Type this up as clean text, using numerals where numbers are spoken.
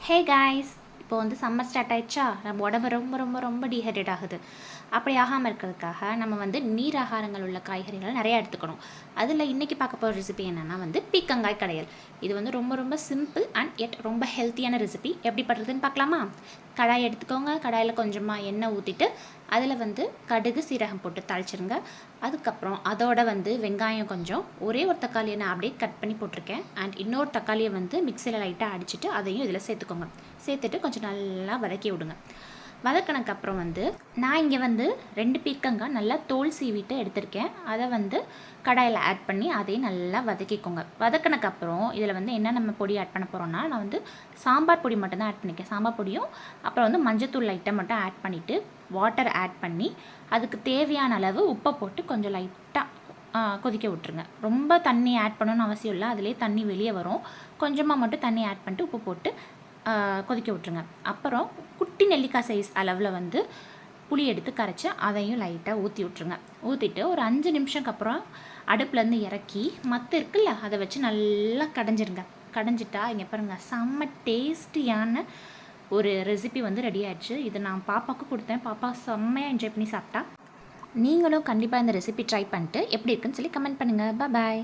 Hey guys, இப்போ வந்து summer start ஆயிடுச்சா, நம்ம உடம்பு ரொம்ப ரொம்ப ரொம்ப டீஹைட்ரேட் ஆகுது. அப்படி ஆகாமல் இருக்கிறதுக்காக நம்ம வந்து நீர் ஆகாரங்கள் உள்ள காய்கறிகளை நிறையா எடுத்துக்கணும். அதில் இன்றைக்கி பார்க்க போகிற ரெசிபி என்னென்னா வந்து பீக்கங்காய் கடையல். இது வந்து ரொம்ப ரொம்ப சிம்பிள் அண்ட் எட் ரொம்ப ஹெல்த்தியான ரெசிபி. எப்படி பண்ணுறதுன்னு பார்க்கலாமா? கடாய் எடுத்துக்கோங்க. கடாயில் கொஞ்சமாக எண்ணெய் ஊற்றிட்டு அதில் வந்து கடுகு சீரகம் போட்டு தாளிச்சிருங்க. அதுக்கப்புறம் அதோட வந்து வெங்காயம் கொஞ்சம் ஒரே ஒரு தக்காளியை நான் அப்படியே கட் பண்ணி போட்டிருக்கேன். அண்ட் இன்னொரு தக்காளியை வந்து மிக்சியில் லைட்டாக அடிச்சுட்டு அதையும் இதில் சேர்த்துக்கோங்க. சேர்த்துட்டு கொஞ்சம் நல்லா வதக்கி விடுங்க. வதக்கினதுக்கப்புறம் வந்து நான் இங்கே வந்து 2 பீக்கங்காய் நல்லா தோல் சீவிட்டு எடுத்திருக்கேன். அதை வந்து கடாயில் ஆட் பண்ணி அதையும் நல்லா வதக்கிக்கோங்க. வதக்கினதுக்கப்புறம் இதில் வந்து என்ன நம்ம பொடி ஆட் பண்ண போகிறோன்னா, நான் வந்து சாம்பார் பொடி மட்டும் தான் ஆட் பண்ணியிருக்கேன். சாம்பார் பொடியும் அப்புறம் வந்து மஞ்சத்தூள் லைட்டாக மட்டும் ஆட் பண்ணிவிட்டு வாட்டர் ஆட் பண்ணி அதுக்கு தேவையான அளவு உப்பை போட்டு கொஞ்சம் லைட்டாக கொதிக்க விட்டுருங்க. ரொம்ப தண்ணி ஆட் பண்ணணும்னு அவசியம் இல்லை, அதிலே தண்ணி வெளியே வரும். கொஞ்சமாக மட்டும் தண்ணி ஆட் பண்ணிட்டு உப்பு போட்டு கொதிக்க விட்டுருங்க. அப்புறம் குட்டி நெல்லிக்காய் சைஸ் அளவில் வந்து புளி எடுத்து கரைச்சி அதையும் லைட்டாக ஊற்றி விட்ருங்க. ஊற்றிட்டு ஒரு 5 நிமிஷத்துக்கு அப்புறம் அடுப்புலேருந்து இறக்கி மத்து இருக்குல்ல, அதை வச்சு நல்லா கடைஞ்சிருங்க. கடைஞ்சிட்டா இங்கே பாருங்கள், செம்ம டேஸ்டியான ஒரு ரெசிபி வந்து ரெடி ஆயிடுச்சு. இது நான் பாப்பாவுக்கு கொடுத்தேன். பாப்பா செம்மையாக என்ஜாய் பண்ணி சாப்பிட்டா. நீங்களும் கண்டிப்பாக இந்த ரெசிபி ட்ரை பண்ணிட்டு எப்படி இருக்குன்னு சொல்லி கமெண்ட் பண்ணுங்கள். பாய்.